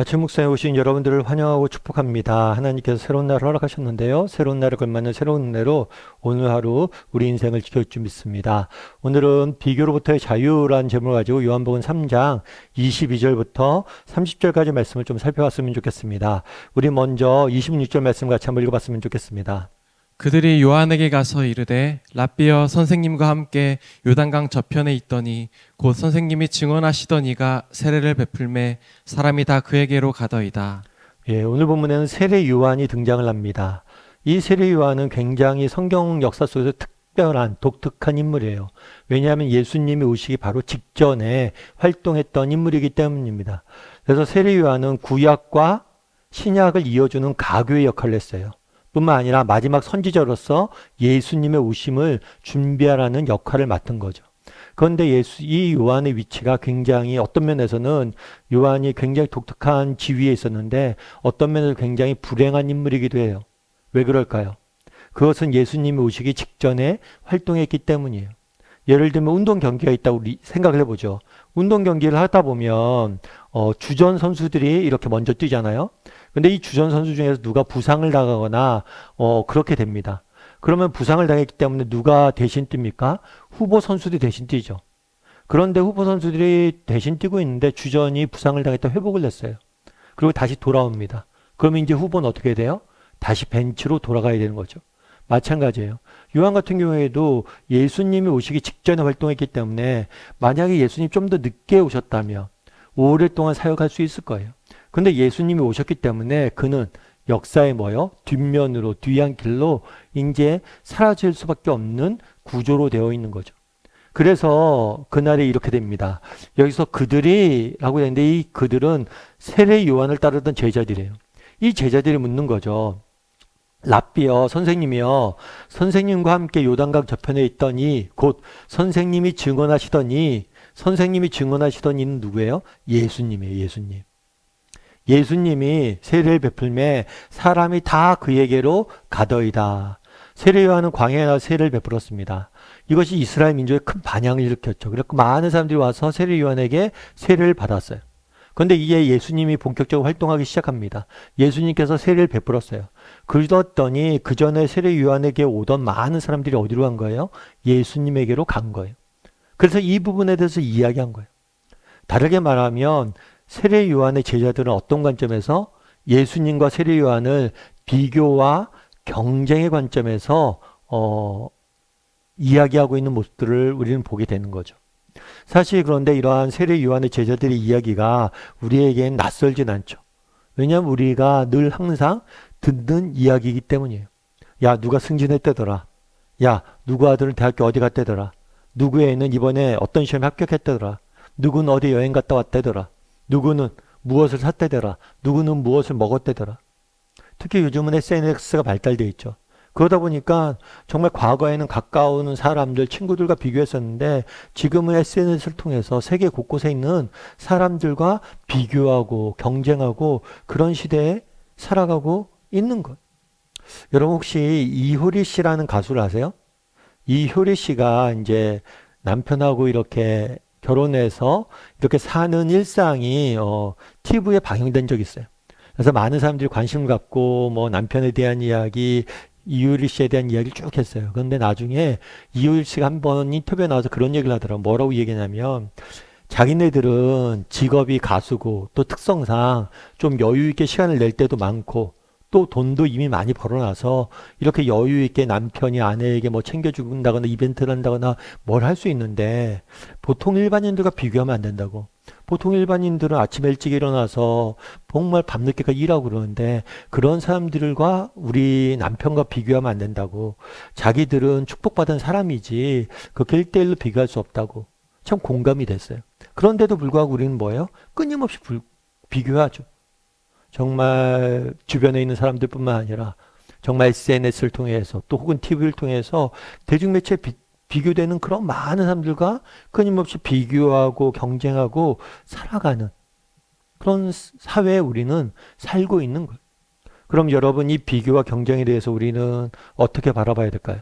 아침 묵상에 오신 여러분들을 환영하고 축복합니다. 하나님께서 새로운 날을 허락하셨는데요. 새로운 날을 걸맞는 새로운 은혜로 오늘 하루 우리 인생을 지켜줄 줄 믿습니다. 오늘은 비교로부터의 자유라는 제목을 가지고 요한복음 3장 22절부터 30절까지 말씀을 좀 살펴봤으면 좋겠습니다. 우리 먼저 26절 말씀 같이 한번 읽어봤으면 좋겠습니다. 그들이 요한에게 가서 이르되 랍비여 선생님과 함께 요단강 저편에 있더니 곧 선생님이 증언하시던 이가 세례를 베풀매 사람이 다 그에게로 가더이다. 오늘 본문에는 세례 요한이 등장을 합니다. 이 세례 요한은 굉장히 성경 역사 속에서 특별한 독특한 인물이에요. 왜냐하면 예수님이 오시기 바로 직전에 활동했던 인물이기 때문입니다. 그래서 세례 요한은 구약과 신약을 이어주는 가교의 역할을 했어요. 뿐만 아니라 마지막 선지자로서 예수님의 오심을 준비하라는 역할을 맡은 거죠. 그런데 이 요한의 위치가 굉장히 어떤 면에서는 요한이 굉장히 독특한 지위에 있었는데 어떤 면에서 굉장히 불행한 인물이기도 해요. 왜 그럴까요? 그것은 예수님이 오시기 직전에 활동했기 때문이에요. 예를 들면 운동 경기가 있다고 우리 생각을 해보죠. 운동 경기를 하다 보면 주전 선수들이 이렇게 먼저 뛰잖아요. 근데 이 주전 선수 중에서 누가 부상을 당하거나 그렇게 됩니다. 그러면 부상을 당했기 때문에 누가 대신 뜁니까? 후보 선수들이 대신 뛰죠. 그런데 후보 선수들이 대신 뛰고 있는데 주전이 부상을 당했다 회복을 했어요. 그리고 다시 돌아옵니다. 그러면 이제 후보는 어떻게 돼요? 다시 벤치로 돌아가야 되는 거죠. 마찬가지예요. 요한 같은 경우에도 예수님이 오시기 직전에 활동했기 때문에 만약에 예수님이 좀 더 늦게 오셨다면 오랫동안 사역할 수 있을 거예요. 근데 예수님이 오셨기 때문에 그는 역사의 뒷면으로 뒤안길로 이제 사라질 수밖에 없는 구조로 되어 있는 거죠. 그래서 그날에 이렇게 됩니다. 여기서 그들이 라고 했는데 이 그들은 세례 요한을 따르던 제자들이에요. 이 제자들이 묻는 거죠. 랍비여 선생님이여 선생님과 함께 요단강 저편에 있더니 곧 선생님이 증언하시더니 이는 누구예요? 예수님이에요. 예수님. 예수님이 세례를 베풀매 사람이 다 그에게로 가더이다. 세례 요한은 광야에 나와 세례를 베풀었습니다. 이것이 이스라엘 민족에 큰 반향을 일으켰죠. 그래서 많은 사람들이 와서 세례 요한에게 세례를 받았어요. 그런데 이제 예수님이 본격적으로 활동하기 시작합니다. 예수님께서 세례를 베풀었어요. 그러더니 그 전에 세례 요한에게 오던 많은 사람들이 어디로 간 거예요? 예수님에게로 간 거예요. 그래서 이 부분에 대해서 이야기한 거예요. 다르게 말하면 세례 요한의 제자들은 어떤 관점에서 예수님과 세례 요한을 비교와 경쟁의 관점에서 이야기하고 있는 모습들을 우리는 보게 되는 거죠. 사실 그런데 이러한 세례 요한의 제자들의 이야기가 우리에겐 낯설진 않죠. 왜냐하면 우리가 늘 항상 듣는 이야기이기 때문이에요. 야, 누가 승진했다더라. 야, 누구 아들은 대학교 어디 갔다더라. 누구 애는 이번에 어떤 시험에 합격했다더라. 누구는 어디 여행 갔다 왔다더라. 누구는 무엇을 샀다더라. 누구는 무엇을 먹었다더라. 특히 요즘은 SNS가 발달되어 있죠. 그러다 보니까 정말 과거에는 가까운 사람들, 친구들과 비교했었는데 지금은 SNS를 통해서 세계 곳곳에 있는 사람들과 비교하고 경쟁하고 그런 시대에 살아가고 있는 것. 여러분 혹시 이효리 씨라는 가수를 아세요? 이효리 씨가 이제 남편하고 이렇게 결혼해서 이렇게 사는 일상이 TV에 방영된 적이 있어요. 그래서 많은 사람들이 관심을 갖고 남편에 대한 이야기, 이효리 씨에 대한 이야기를 쭉 했어요. 그런데 나중에 이효리 씨가 한번 인터뷰에 나와서 그런 얘기를 하더라고요. 뭐라고 얘기냐면 자기네들은 직업이 가수고 또 특성상 좀 여유 있게 시간을 낼 때도 많고 또 돈도 이미 많이 벌어놔서 이렇게 여유 있게 남편이 아내에게 챙겨준다거나 이벤트를 한다거나 뭘 할 수 있는데 보통 일반인들과 비교하면 안 된다고. 보통 일반인들은 아침에 일찍 일어나서 정말 밤늦게까지 일하고 그러는데 그런 사람들과 우리 남편과 비교하면 안 된다고. 자기들은 축복받은 사람이지 그렇게 1대1로 비교할 수 없다고. 참 공감이 됐어요. 그런데도 불구하고 우리는 뭐예요? 끊임없이 비교하죠. 정말 주변에 있는 사람들뿐만 아니라 정말 SNS를 통해서 또 혹은 TV를 통해서 대중매체에 비교되는 그런 많은 사람들과 끊임없이 비교하고 경쟁하고 살아가는 그런 사회에 우리는 살고 있는 거예요. 그럼 여러분 이 비교와 경쟁에 대해서 우리는 어떻게 바라봐야 될까요?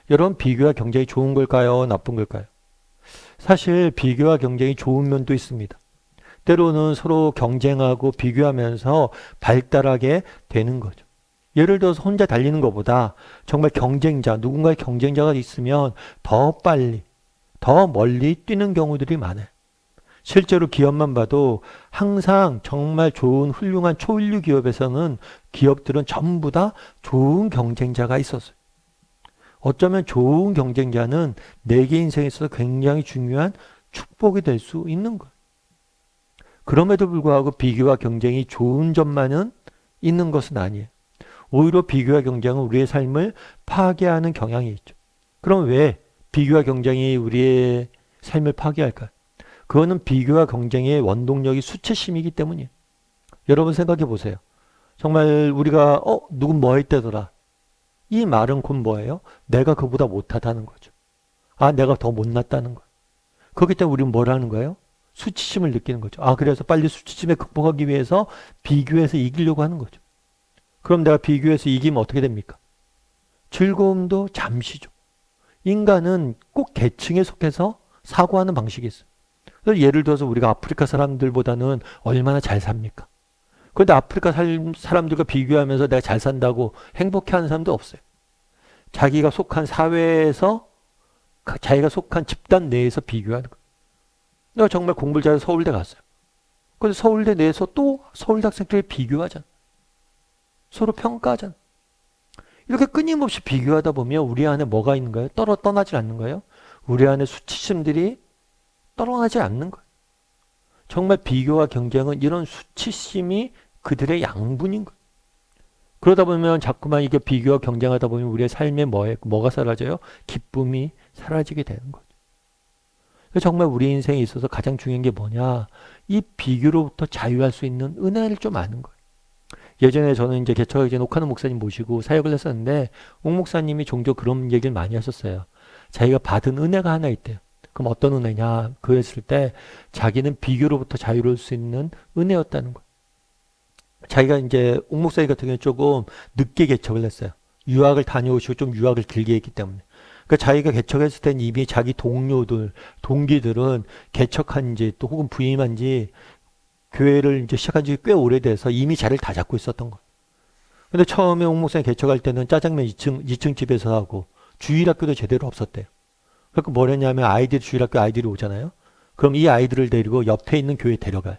여러분 비교와 경쟁이 좋은 걸까요? 나쁜 걸까요? 사실 비교와 경쟁이 좋은 면도 있습니다. 때로는 서로 경쟁하고 비교하면서 발달하게 되는 거죠. 예를 들어서 혼자 달리는 것보다 정말 경쟁자, 누군가의 경쟁자가 있으면 더 빨리, 더 멀리 뛰는 경우들이 많아요. 실제로 기업만 봐도 항상 정말 좋은 훌륭한 초일류 기업에서는 기업들은 전부 다 좋은 경쟁자가 있었어요. 어쩌면 좋은 경쟁자는 내게 인생에 있어서 굉장히 중요한 축복이 될 수 있는 거예요. 그럼에도 불구하고 비교와 경쟁이 좋은 점만은 있는 것은 아니에요. 오히려 비교와 경쟁은 우리의 삶을 파괴하는 경향이 있죠. 그럼 왜 비교와 경쟁이 우리의 삶을 파괴할까요? 그거는 비교와 경쟁의 원동력이 수치심이기 때문이에요. 여러분 생각해 보세요. 정말 우리가 누군 뭐 했다더라. 이 말은 곧 뭐예요? 내가 그보다 못하다는 거죠. 아, 내가 더 못났다는 거예요. 그렇기 때문에 우리는 뭘 하는 거예요? 수치심을 느끼는 거죠. 아, 그래서 빨리 수치심에 극복하기 위해서 비교해서 이기려고 하는 거죠. 그럼 내가 비교해서 이기면 어떻게 됩니까? 즐거움도 잠시죠. 인간은 꼭 계층에 속해서 사고하는 방식이 있어요. 그래서 예를 들어서 우리가 아프리카 사람들보다는 얼마나 잘 삽니까? 그런데 아프리카 사람들과 비교하면서 내가 잘 산다고 행복해하는 사람도 없어요. 자기가 속한 사회에서, 자기가 속한 집단 내에서 비교하는 거예요. 내가 정말 공부를 잘해서 서울대 갔어요. 그런데 서울대 내에서 또 서울대 학생들이 비교하잖아. 서로 평가하잖아. 이렇게 끊임없이 비교하다 보면 우리 안에 뭐가 있는 거예요? 떠나질 않는 거예요? 우리 안에 수치심들이 떠나지 않는 거예요. 정말 비교와 경쟁은 이런 수치심이 그들의 양분인 거예요. 그러다 보면 자꾸만 이게 비교와 경쟁하다 보면 우리의 삶에 뭐가 사라져요? 기쁨이 사라지게 되는 거죠. 정말 우리 인생에 있어서 가장 중요한 게 뭐냐? 이 비교로부터 자유할 수 있는 은혜를 좀 아는 거예요. 예전에 저는 이제 개척하기 전에 옥하는 목사님 모시고 사역을 했었는데 옥 목사님이 종종 그런 얘기를 많이 하셨어요. 자기가 받은 은혜가 하나 있대요. 그럼 어떤 은혜냐? 그랬을 때 자기는 비교로부터 자유로울 수 있는 은혜였다는 거예요. 자기가 이제 옥 목사님 같은 경우는 조금 늦게 개척을 했어요. 유학을 다녀오시고 좀 유학을 길게 했기 때문에. 그러니까 자기가 개척했을 때는 이미 자기 동료들, 동기들은 개척한 지 또 혹은 부임한 지 교회를 이제 시작한 지 꽤 오래돼서 이미 자리를 다 잡고 있었던 거예요. 근데 처음에 옥 목사님 개척할 때는 짜장면 2층 집에서 하고 주일학교도 제대로 없었대요. 그러니까 뭘 했냐면 주일학교 아이들이 오잖아요. 그럼 이 아이들을 데리고 옆에 있는 교회에 데려가요.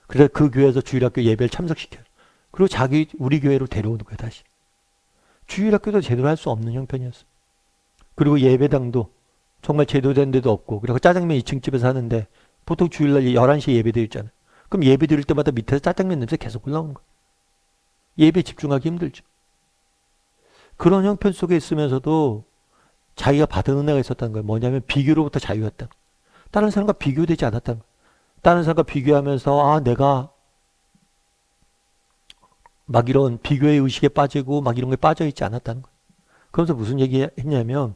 그래서 그 교회에서 주일학교 예배를 참석시켜요. 그리고 우리 교회로 데려오는 거예요, 다시. 주일학교도 제대로 할 수 없는 형편이었어요. 그리고 예배당도 정말 제대로 된 데도 없고, 그리고 짜장면 2층 집에서 하는데 보통 주일날 11시에 예배 드리잖아요 그럼 예배 드릴 때마다 밑에서 짜장면 냄새 계속 올라오는 거예요. 예배 집중하기 힘들죠. 그런 형편 속에 있으면서도 자기가 받은 은혜가 있었다는 거예요. 뭐냐면 비교로부터 자유였다는 거예요. 다른 사람과 비교되지 않았다는 거예요. 다른 사람과 비교하면서 내가 막 이런 비교의 의식에 빠지고 막 이런 게 빠져있지 않았다는 거예요. 그러면서 무슨 얘기 했냐면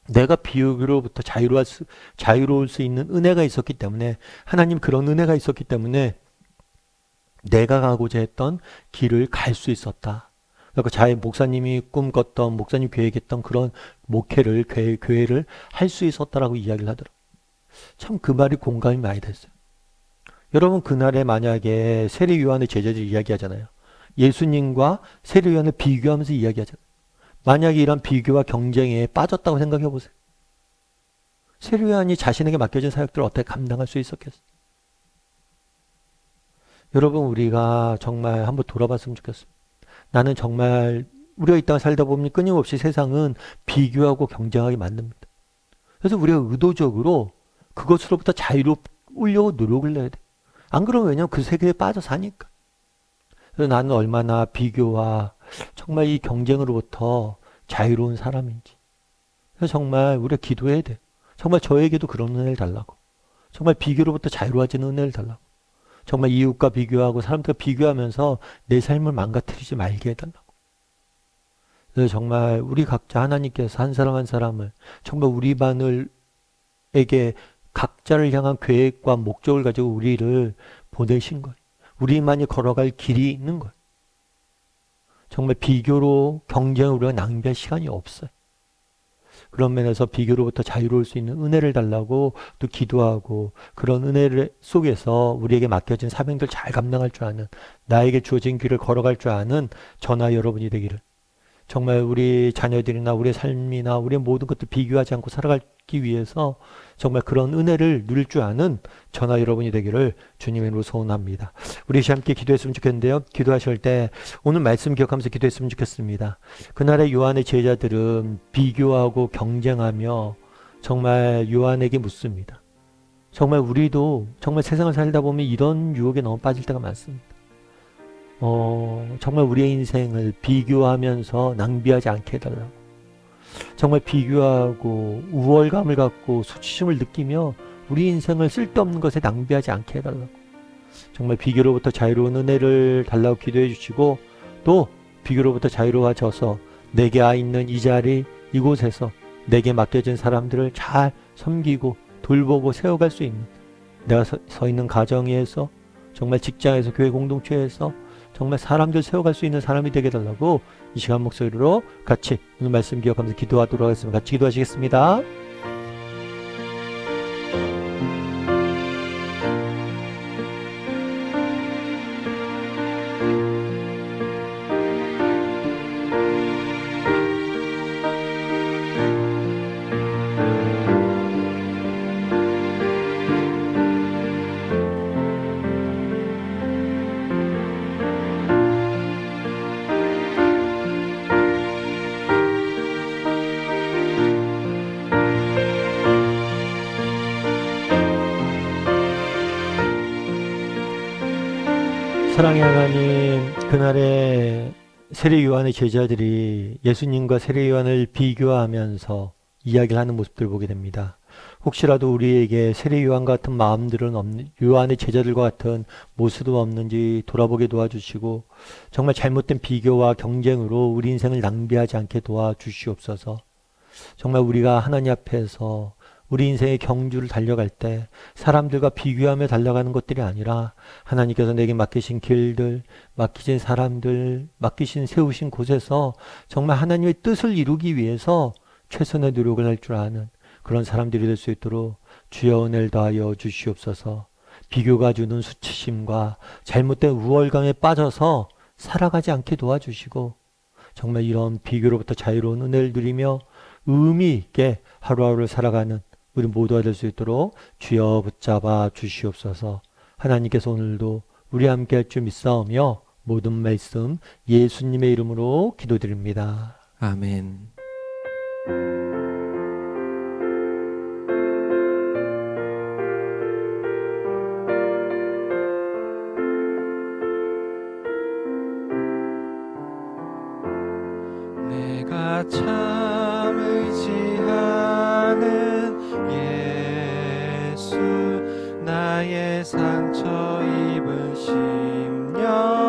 내가 비교로부터 자유로울 수 있는 은혜가 있었기 때문에 하나님 그런 은혜가 있었기 때문에 내가 가고자 했던 길을 갈 수 있었다. 그러니까 자기 목사님이 꿈꿨던 목사님 계획했던 그런 목회를 교회를 할 수 있었다라고 이야기를 하더라고요. 참 그 말이 공감이 많이 됐어요. 여러분 그날에 만약에 세례 요한의 제자들이 이야기하잖아요. 예수님과 세례 요한을 비교하면서 이야기하잖아요. 만약에 이런 비교와 경쟁에 빠졌다고 생각해 보세요. 세례 요한이 자신에게 맡겨진 사역들을 어떻게 감당할 수 있었겠어요? 여러분 우리가 정말 한번 돌아봤으면 좋겠어요. 나는 정말 우리가 이 땅을 살다 보면 끊임없이 세상은 비교하고 경쟁하게 만듭니다. 그래서 우리가 의도적으로 그것으로부터 자유로우려고 노력을 해야 돼. 안 그러면 왜냐면 그 세계에 빠져 사니까. 그래서 나는 얼마나 비교와 정말 이 경쟁으로부터 자유로운 사람인지. 그래서 정말 우리가 기도해야 돼. 정말 저에게도 그런 은혜를 달라고. 정말 비교로부터 자유로워지는 은혜를 달라고. 정말 이웃과 비교하고 사람들과 비교하면서 내 삶을 망가뜨리지 말게 해달라고. 그래서 정말 우리 각자 하나님께서 한 사람 한 사람을 정말 우리 반을에게 각자를 향한 계획과 목적을 가지고 우리를 보내신 거예요. 우리만이 걸어갈 길이 있는 거예요. 정말 비교로 경쟁을 우리가 낭비할 시간이 없어요. 그런 면에서 비교로부터 자유로울 수 있는 은혜를 달라고 또 기도하고, 그런 은혜 속에서 우리에게 맡겨진 사명들 잘 감당할 줄 아는, 나에게 주어진 길을 걸어갈 줄 아는 저나 여러분이 되기를, 정말 우리 자녀들이나 우리의 삶이나 우리의 모든 것들 비교하지 않고 살아가기 위해서 정말 그런 은혜를 누릴 줄 아는 저나 여러분이 되기를 주님의 이름으로 소원합니다. 우리 함께 기도했으면 좋겠는데요. 기도하실 때 오늘 말씀 기억하면서 기도했으면 좋겠습니다. 그날의 요한의 제자들은 비교하고 경쟁하며 정말 요한에게 묻습니다. 정말 우리도 정말 세상을 살다 보면 이런 유혹에 너무 빠질 때가 많습니다. 정말 우리의 인생을 비교하면서 낭비하지 않게 해달라고, 정말 비교하고 우월감을 갖고 수치심을 느끼며 우리 인생을 쓸데없는 것에 낭비하지 않게 해달라고, 정말 비교로부터 자유로운 은혜를 달라고 기도해 주시고, 또 비교로부터 자유로워져서 내게 있는 이 자리 이곳에서 내게 맡겨진 사람들을 잘 섬기고 돌보고 세워갈 수 있는, 내가 서 있는 가정에서, 정말 직장에서, 교회 공동체에서 정말 사람들 세워갈 수 있는 사람이 되게 해달라고 이 시간 목소리로 같이 오늘 말씀 기억하면서 기도하도록 하겠습니다. 같이 기도하시겠습니다. 사랑의 하나님, 그날의 세례 요한의 제자들이 예수님과 세례 요한을 비교하면서 이야기를 하는 모습들을 보게 됩니다. 혹시라도 우리에게 세례 요한 같은 마음들은 없는, 요한의 제자들과 같은 모습은 없는지 돌아보게 도와주시고, 정말 잘못된 비교와 경쟁으로 우리 인생을 낭비하지 않게 도와주시옵소서. 정말 우리가 하나님 앞에서 우리 인생의 경주를 달려갈 때 사람들과 비교하며 달려가는 것들이 아니라 하나님께서 내게 맡기신 길들, 맡기신 사람들, 맡기신 세우신 곳에서 정말 하나님의 뜻을 이루기 위해서 최선의 노력을 할 줄 아는 그런 사람들이 될 수 있도록 주여 은혜를 더하여 주시옵소서. 비교가 주는 수치심과 잘못된 우월감에 빠져서 살아가지 않게 도와주시고, 정말 이런 비교로부터 자유로운 은혜를 누리며 의미 있게 하루하루를 살아가는 우리 모두가 될 수 있도록 주여 붙잡아 주시옵소서. 하나님께서 오늘도 우리 함께 할 줄 믿사오며 모든 말씀 예수님의 이름으로 기도드립니다. 아멘. 내가 참 의지하는 예수, 나의 상처 입은 심령